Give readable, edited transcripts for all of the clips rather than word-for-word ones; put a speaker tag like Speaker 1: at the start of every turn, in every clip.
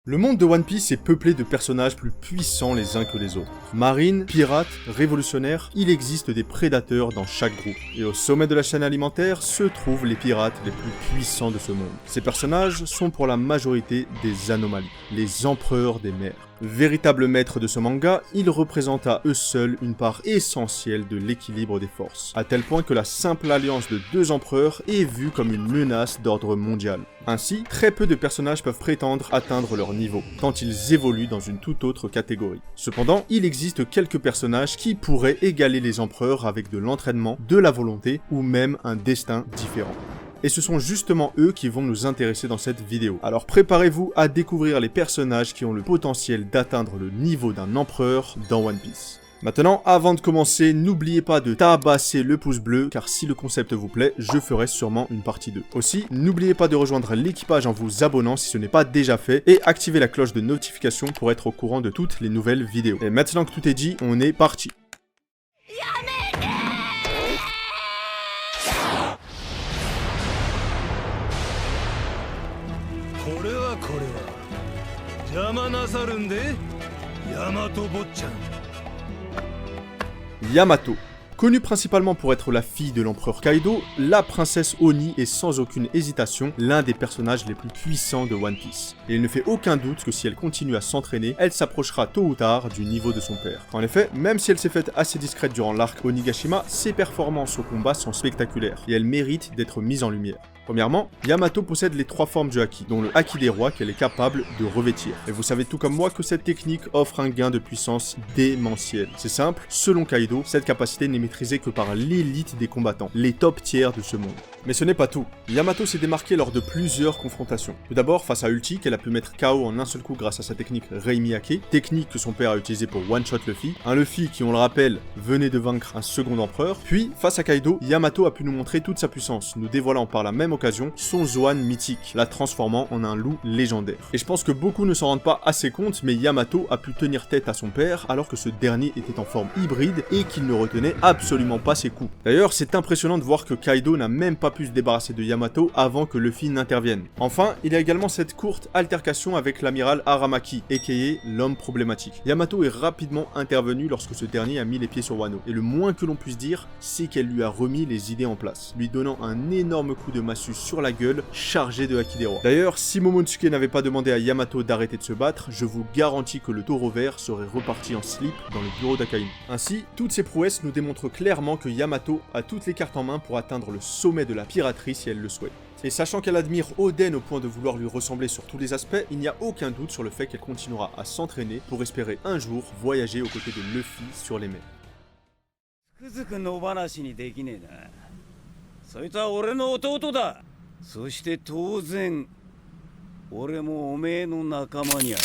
Speaker 1: Le monde de One Piece est peuplé de personnages plus puissants les uns que les autres. Marines, pirates, révolutionnaires, il existe des prédateurs dans chaque groupe. Et au sommet de la chaîne alimentaire se trouvent les pirates les plus puissants de ce monde. Ces personnages sont pour la majorité des anomalies, les empereurs des mers. Véritables maîtres de ce manga, ils représentent à eux seuls une part essentielle de l'équilibre des forces, à tel point que la simple alliance de deux empereurs est vue comme une menace d'ordre mondial. Ainsi, très peu de personnages peuvent prétendre atteindre leur niveau, tant ils évoluent dans une toute autre catégorie. Cependant, il existe quelques personnages qui pourraient égaler les empereurs avec de l'entraînement, de la volonté ou même un destin différent. Et ce sont justement eux qui vont nous intéresser dans cette vidéo. Alors préparez-vous à découvrir les personnages qui ont le potentiel d'atteindre le niveau d'un empereur dans One Piece. Maintenant, avant de commencer, n'oubliez pas de tabasser le pouce bleu, car si le concept vous plaît, je ferai sûrement une partie 2. Aussi, n'oubliez pas de rejoindre l'équipage en vous abonnant si ce n'est pas déjà fait, et activez la cloche de notification pour être au courant de toutes les nouvelles vidéos. Et maintenant que tout est dit, on est parti. Yamato. Connue principalement pour être la fille de l'empereur Kaido, la princesse Oni est sans aucune hésitation l'un des personnages les plus puissants de One Piece. Et il ne fait aucun doute que si elle continue à s'entraîner, elle s'approchera tôt ou tard du niveau de son père. En effet, même si elle s'est faite assez discrète durant l'arc Onigashima, ses performances au combat sont spectaculaires, et elle mérite d'être mise en lumière. Premièrement, Yamato possède les trois formes du haki, dont le haki des rois qu'elle est capable de revêtir. Et vous savez tout comme moi que cette technique offre un gain de puissance démentiel. C'est simple, selon Kaido, cette capacité n'est maîtrisée que par l'élite des combattants, les top tiers de ce monde. Mais ce n'est pas tout. Yamato s'est démarqué lors de plusieurs confrontations. Tout d'abord face à Ulti, qu'elle a pu mettre KO en un seul coup grâce à sa technique Reimiyake, technique que son père a utilisée pour one-shot Luffy. Un Luffy qui, on le rappelle, venait de vaincre un second empereur. Puis, face à Kaido, Yamato a pu nous montrer toute sa puissance, nous dévoilant par la même occasion son Zoan mythique, la transformant en un loup légendaire. Et je pense que beaucoup ne s'en rendent pas assez compte, mais Yamato a pu tenir tête à son père alors que ce dernier était en forme hybride et qu'il ne retenait absolument pas ses coups. D'ailleurs, c'est impressionnant de voir que Kaido n'a même pas pu se débarrasser de Yamato avant que Luffy n'intervienne. Enfin, il y a également cette courte altercation avec l'amiral Aramaki, aka l'homme problématique. Yamato est rapidement intervenu lorsque ce dernier a mis les pieds sur Wano, et le moins que l'on puisse dire, c'est qu'elle lui a remis les idées en place, lui donnant un énorme coup de massue sur la gueule, chargé de haki des rois. D'ailleurs, si Momonosuke n'avait pas demandé à Yamato d'arrêter de se battre, je vous garantis que le taureau vert serait reparti en slip dans le bureau d'Akainu. Ainsi, toutes ces prouesses nous démontrent clairement que Yamato a toutes les cartes en main pour atteindre le sommet de la piraterie si elle le souhaite. Et sachant qu'elle admire Oden au point de vouloir lui ressembler sur tous les aspects, il n'y a aucun doute sur le fait qu'elle continuera à s'entraîner pour espérer un jour voyager aux côtés de Luffy sur les mers.
Speaker 2: そして当然俺もおめえの仲間にゃ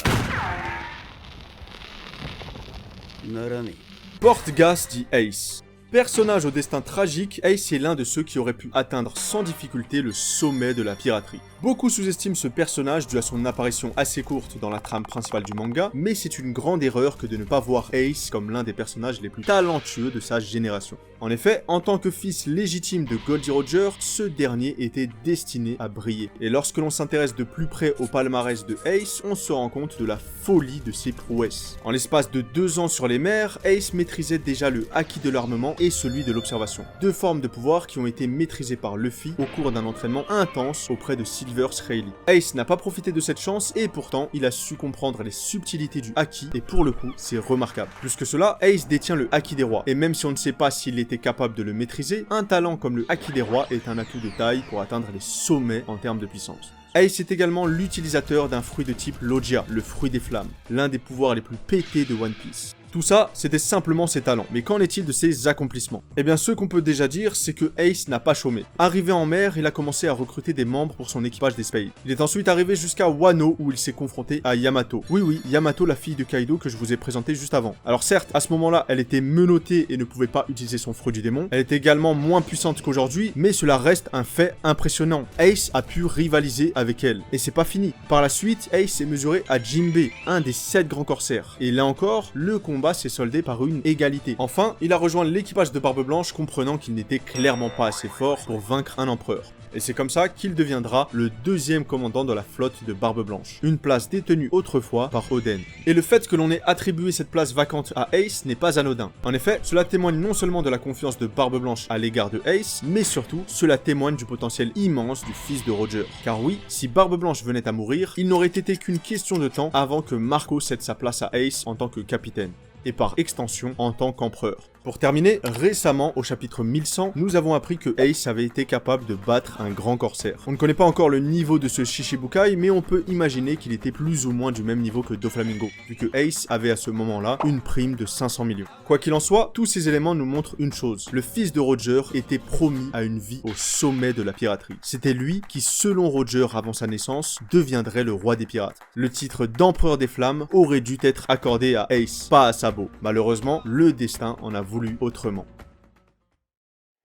Speaker 2: ならねえ。
Speaker 1: Portgas dit Ace. Personnage au destin tragique, Ace est l'un de ceux qui auraient pu atteindre sans difficulté le sommet de la piraterie. Beaucoup sous-estiment ce personnage dû à son apparition assez courte dans la trame principale du manga, mais c'est une grande erreur que de ne pas voir Ace comme l'un des personnages les plus talentueux de sa génération. En effet, en tant que fils légitime de Goldie Roger, ce dernier était destiné à briller. Et lorsque l'on s'intéresse de plus près au palmarès de Ace, on se rend compte de la folie de ses prouesses. En l'espace de 2 ans sur les mers, Ace maîtrisait déjà le haki de l'armement et celui de l'observation. Deux formes de pouvoir qui ont été maîtrisées par Luffy au cours d'un entraînement intense auprès de Silvers Rayleigh. Ace n'a pas profité de cette chance et pourtant il a su comprendre les subtilités du haki et pour le coup c'est remarquable. Plus que cela, Ace détient le haki des rois et même si on ne sait pas s'il était capable de le maîtriser, un talent comme le haki des rois est un atout de taille pour atteindre les sommets en termes de puissance. Ace est également l'utilisateur d'un fruit de type Logia, le fruit des flammes, l'un des pouvoirs les plus pétés de One Piece. Tout ça, c'était simplement ses talents. Mais qu'en est-il de ses accomplissements? Eh bien, ce qu'on peut déjà dire, c'est que Ace n'a pas chômé. Arrivé en mer, il a commencé à recruter des membres pour son équipage des Spades. Il est ensuite arrivé jusqu'à Wano, où il s'est confronté à Yamato. Oui, Yamato, la fille de Kaido que je vous ai présentée juste avant. Alors certes, à ce moment-là, elle était menottée et ne pouvait pas utiliser son fruit du démon. Elle était également moins puissante qu'aujourd'hui, mais cela reste un fait impressionnant. Ace a pu rivaliser avec elle. Et c'est pas fini. Par la suite, Ace s'est mesuré à Jinbei, un des 7 grands corsaires. Et là encore, le combat s'est soldé par une égalité. Enfin, il a rejoint l'équipage de Barbe Blanche comprenant qu'il n'était clairement pas assez fort pour vaincre un empereur. Et c'est comme ça qu'il deviendra le deuxième commandant de la flotte de Barbe Blanche, une place détenue autrefois par Oden. Et le fait que l'on ait attribué cette place vacante à Ace n'est pas anodin. En effet, cela témoigne non seulement de la confiance de Barbe Blanche à l'égard de Ace, mais surtout, cela témoigne du potentiel immense du fils de Roger. Car oui, si Barbe Blanche venait à mourir, il n'aurait été qu'une question de temps avant que Marco cède sa place à Ace en tant que capitaine, et par extension en tant qu'empereur. Pour terminer, récemment, au chapitre 1100, nous avons appris que Ace avait été capable de battre un grand corsaire. On ne connaît pas encore le niveau de ce Shichibukai, mais on peut imaginer qu'il était plus ou moins du même niveau que Doflamingo, vu que Ace avait à ce moment-là une prime de 500 millions. Quoi qu'il en soit, tous ces éléments nous montrent une chose. Le fils de Roger était promis à une vie au sommet de la piraterie. C'était lui qui, selon Roger avant sa naissance, deviendrait le roi des pirates. Le titre d'empereur des flammes aurait dû être accordé à Ace, pas à Sabo. Malheureusement, le destin en a voulu autrement.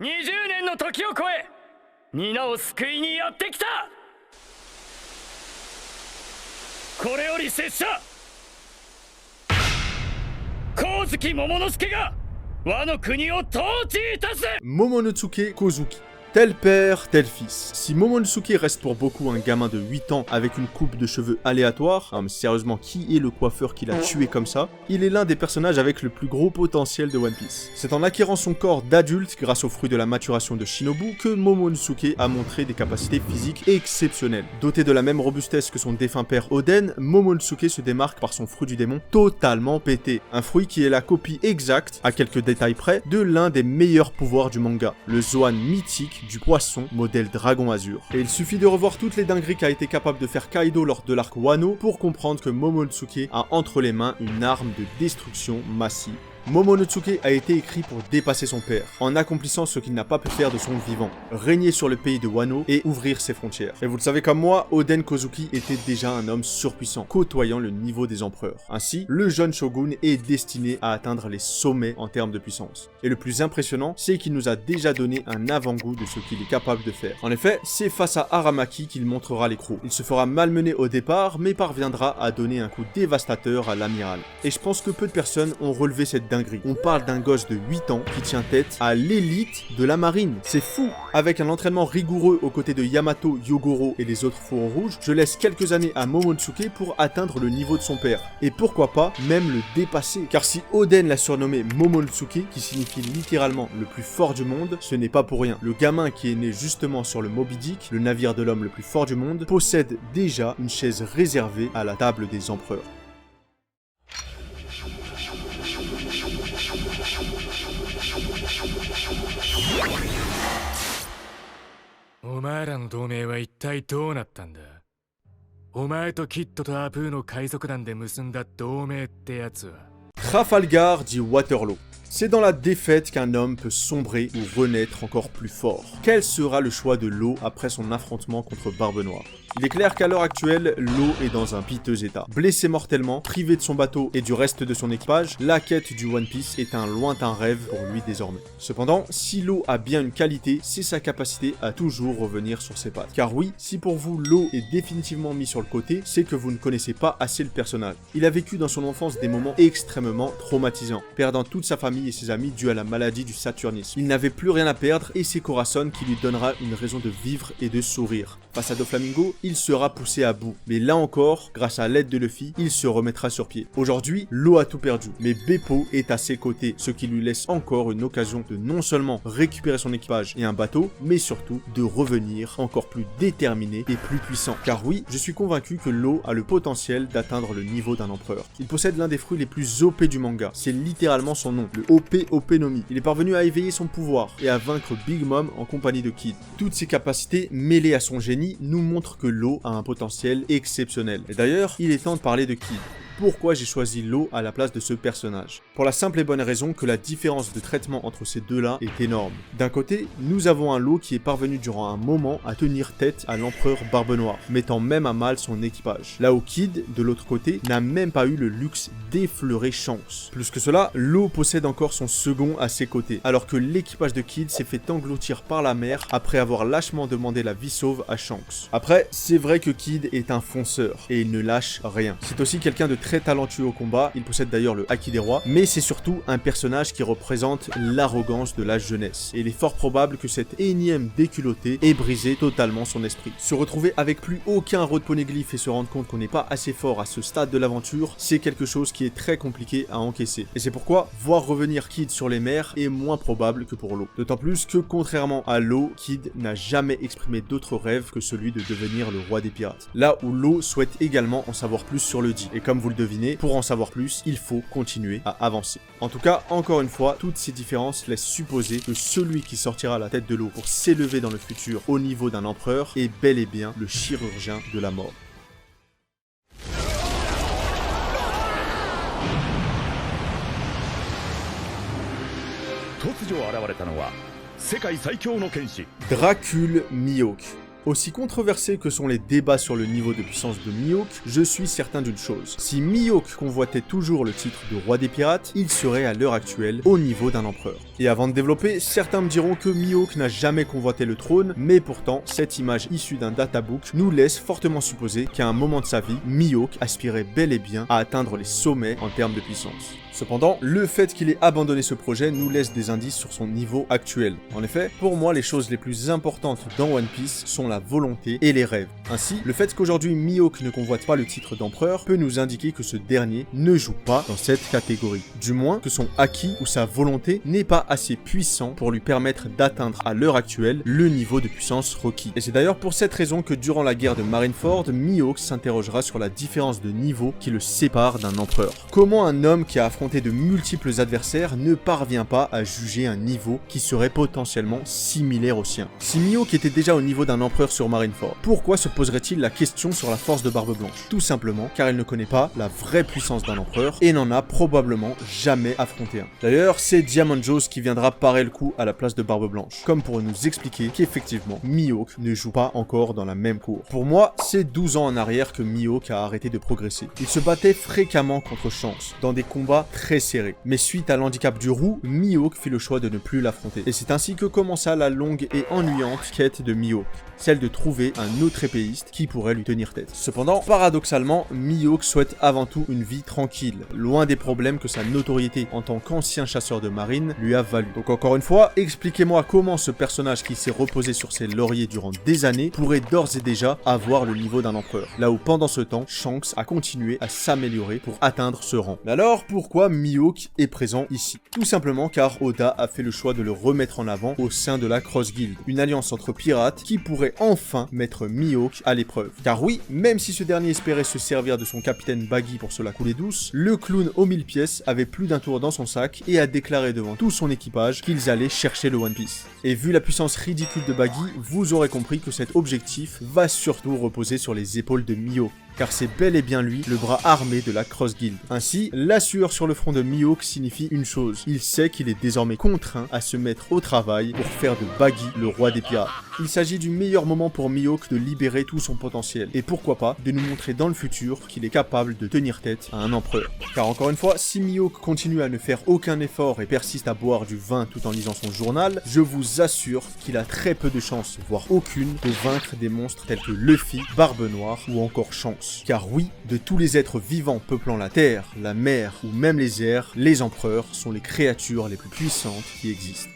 Speaker 3: 20年の時を超え皆を救いにやってきたこれより拙者光月桃之助が我の国を統治いたす
Speaker 1: Momonosuke Kozuki. Tel père, tel fils. Si Momonosuke reste pour beaucoup un gamin de 8 ans avec une coupe de cheveux aléatoire, mais sérieusement, qui est le coiffeur qui l'a tué comme ça? Il est l'un des personnages avec le plus gros potentiel de One Piece. C'est en acquérant son corps d'adulte, grâce au fruit de la maturation de Shinobu, que Momonosuke a montré des capacités physiques exceptionnelles. Doté de la même robustesse que son défunt père Oden, Momonosuke se démarque par son fruit du démon totalement pété. Un fruit qui est la copie exacte, à quelques détails près, de l'un des meilleurs pouvoirs du manga, le Zoan mythique du poisson modèle Dragon Azur. Et il suffit de revoir toutes les dingueries qu'a été capable de faire Kaido lors de l'arc Wano pour comprendre que Momonosuke a entre les mains une arme de destruction massive. Momonosuke a été écrit pour dépasser son père, en accomplissant ce qu'il n'a pas pu faire de son vivant, régner sur le pays de Wano et ouvrir ses frontières. Et vous le savez comme moi, Oden Kozuki était déjà un homme surpuissant, côtoyant le niveau des empereurs. Ainsi, le jeune shogun est destiné à atteindre les sommets en termes de puissance. Et le plus impressionnant, c'est qu'il nous a déjà donné un avant-goût de ce qu'il est capable de faire. En effet, c'est face à Aramaki qu'il montrera les crocs. Il se fera malmener au départ, mais parviendra à donner un coup dévastateur à l'amiral. Et je pense que peu de personnes ont relevé cette dinguerie. On parle d'un gosse de 8 ans qui tient tête à l'élite de la marine. C'est fou! Avec un entraînement rigoureux aux côtés de Yamato, Yogoro et les autres fourreaux rouges, je laisse quelques années à Momonosuke pour atteindre le niveau de son père. Et pourquoi pas même le dépasser? Car si Oden l'a surnommé Momonosuke, qui signifie littéralement le plus fort du monde, ce n'est pas pour rien. Le gamin qui est né justement sur le Moby Dick, le navire de l'homme le plus fort du monde, possède déjà une chaise réservée à la table des empereurs.
Speaker 3: お前らの同盟は一体どうなったんだお前とキッドとアプーの海賊団で結んだ同盟ってやつは
Speaker 1: Trafalgar dit Waterloo. C'est dans la défaite qu'un homme peut sombrer ou renaître encore plus fort. Quel sera le choix de Law après son affrontement contre Barbe Noire? Il est clair qu'à l'heure actuelle, Law est dans un piteux état. Blessé mortellement, privé de son bateau et du reste de son équipage, la quête du One Piece est un lointain rêve pour lui désormais. Cependant, si Law a bien une qualité, c'est sa capacité à toujours revenir sur ses pattes. Car oui, si pour vous Law est définitivement mis sur le côté, c'est que vous ne connaissez pas assez le personnage. Il a vécu dans son enfance des moments extrêmement traumatisants, perdant toute sa famille et ses amis dû à la maladie du saturnisme. Il n'avait plus rien à perdre et c'est Corazon qui lui donnera une raison de vivre et de sourire. Face à Doflamingo, il sera poussé à bout. Mais là encore, grâce à l'aide de Luffy, il se remettra sur pied. Aujourd'hui, Law a tout perdu, mais Beppo est à ses côtés, ce qui lui laisse encore une occasion de non seulement récupérer son équipage et un bateau, mais surtout de revenir encore plus déterminé et plus puissant. Car oui, je suis convaincu que Law a le potentiel d'atteindre le niveau d'un empereur. Il possède l'un des fruits les plus OP du manga, c'est littéralement son nom, le OP no Mi. Il est parvenu à éveiller son pouvoir et à vaincre Big Mom en compagnie de Kid. Toutes ces capacités, mêlées à son génie, nous montrent que Law a un potentiel exceptionnel. Et d'ailleurs, il est temps de parler de Kid. Pourquoi j'ai choisi Law à la place de ce personnage? Pour la simple et bonne raison que la différence de traitement entre ces deux-là est énorme. D'un côté, nous avons un Law qui est parvenu durant un moment à tenir tête à l'empereur Barbe Noire, mettant même à mal son équipage. Là où Kid, de l'autre côté, n'a même pas eu le luxe d'effleurer Shanks. Plus que cela, Law possède encore son second à ses côtés, alors que l'équipage de Kid s'est fait engloutir par la mer après avoir lâchement demandé la vie sauve à Shanks. Après, c'est vrai que Kid est un fonceur, et il ne lâche rien. C'est aussi quelqu'un de très très talentueux au combat, il possède d'ailleurs le Haki des rois, mais c'est surtout un personnage qui représente l'arrogance de la jeunesse. Et il est fort probable que cette énième déculottée ait brisé totalement son esprit. Se retrouver avec plus aucun road poneglyph et se rendre compte qu'on n'est pas assez fort à ce stade de l'aventure, c'est quelque chose qui est très compliqué à encaisser. Et c'est pourquoi voir revenir Kid sur les mers est moins probable que pour Law. D'autant plus que contrairement à Law, Kid n'a jamais exprimé d'autre rêve que celui de devenir le roi des pirates. Là où Law souhaite également en savoir plus sur le dit. Et comme vous le devinez, pour en savoir plus, il faut continuer à avancer. En tout cas, encore une fois, toutes ces différences laissent supposer que celui qui sortira à la tête de Law pour s'élever dans le futur au niveau d'un empereur est bel et bien le chirurgien de la mort. Dracul Mihawk. Aussi controversés que sont les débats sur le niveau de puissance de Mihawk, je suis certain d'une chose. Si Mihawk convoitait toujours le titre de roi des pirates, il serait à l'heure actuelle au niveau d'un empereur. Et avant de développer, certains me diront que Mihawk n'a jamais convoité le trône, mais pourtant, cette image issue d'un databook nous laisse fortement supposer qu'à un moment de sa vie, Mihawk aspirait bel et bien à atteindre les sommets en termes de puissance. Cependant, le fait qu'il ait abandonné ce projet nous laisse des indices sur son niveau actuel. En effet, pour moi, les choses les plus importantes dans One Piece sont la volonté et les rêves. Ainsi, le fait qu'aujourd'hui Mihawk ne convoite pas le titre d'empereur peut nous indiquer que ce dernier ne joue pas dans cette catégorie. Du moins, que son haki ou sa volonté n'est pas assez puissant pour lui permettre d'atteindre à l'heure actuelle le niveau de puissance requis. Et c'est d'ailleurs pour cette raison que durant la guerre de Marineford, Mihawk s'interrogera sur la différence de niveau qui le sépare d'un empereur. Comment un homme qui a affronté de multiples adversaires ne parvient pas à juger un niveau qui serait potentiellement similaire au sien? Si Mihawk était déjà au niveau d'un empereur sur Marineford, pourquoi se poserait-il la question sur la force de Barbe Blanche? Tout simplement car il ne connaît pas la vraie puissance d'un empereur et n'en a probablement jamais affronté un. D'ailleurs, c'est Diamond Joe qui viendra parer le coup à la place de Barbe Blanche, comme pour nous expliquer qu'effectivement, Mihawk ne joue pas encore dans la même cour. Pour moi, c'est 12 ans en arrière que Mihawk a arrêté de progresser. Il se battait fréquemment contre Shanks, dans des combats très serrés. Mais suite à l'handicap du roux, Mihawk fit le choix de ne plus l'affronter. Et c'est ainsi que commença la longue et ennuyante quête de Mihawk, celle de trouver un autre épéiste qui pourrait lui tenir tête. Cependant, paradoxalement, Mihawk souhaite avant tout une vie tranquille, loin des problèmes que sa notoriété en tant qu'ancien chasseur de marine lui a valu. Donc encore une fois, expliquez-moi comment ce personnage qui s'est reposé sur ses lauriers durant des années pourrait d'ores et déjà avoir le niveau d'un empereur, là où pendant ce temps, Shanks a continué à s'améliorer pour atteindre ce rang. Mais alors, pourquoi Mihawk est présent ici? Tout simplement car Oda a fait le choix de le remettre en avant au sein de la Cross Guild, une alliance entre pirates qui pourrait enfin mettre Mihawk à l'épreuve. Car oui, même si ce dernier espérait se servir de son capitaine Baggy pour se la couler douce, le clown aux 1000 pièces avait plus d'un tour dans son sac et a déclaré devant tout son équipage qu'ils allaient chercher le One Piece. Et vu la puissance ridicule de Baggy, vous aurez compris que cet objectif va surtout reposer sur les épaules de Mihawk, car c'est bel et bien lui le bras armé de la Cross Guild. Ainsi, la sueur sur le front de Mihawk signifie une chose, il sait qu'il est désormais contraint à se mettre au travail pour faire de Baggy le roi des pirates. Il s'agit du meilleur moment pour Mihawk de libérer tout son potentiel, et pourquoi pas de nous montrer dans le futur qu'il est capable de tenir tête à un empereur. Car encore une fois, si Mihawk continue à ne faire aucun effort et persiste à boire du vin tout en lisant son journal, je vous assure qu'il a très peu de chances, voire aucune, de vaincre des monstres tels que Luffy, Barbe Noire ou encore Shanks. Car oui, de tous les êtres vivants peuplant la terre, la mer ou même les airs, les empereurs sont les créatures les plus puissantes qui existent.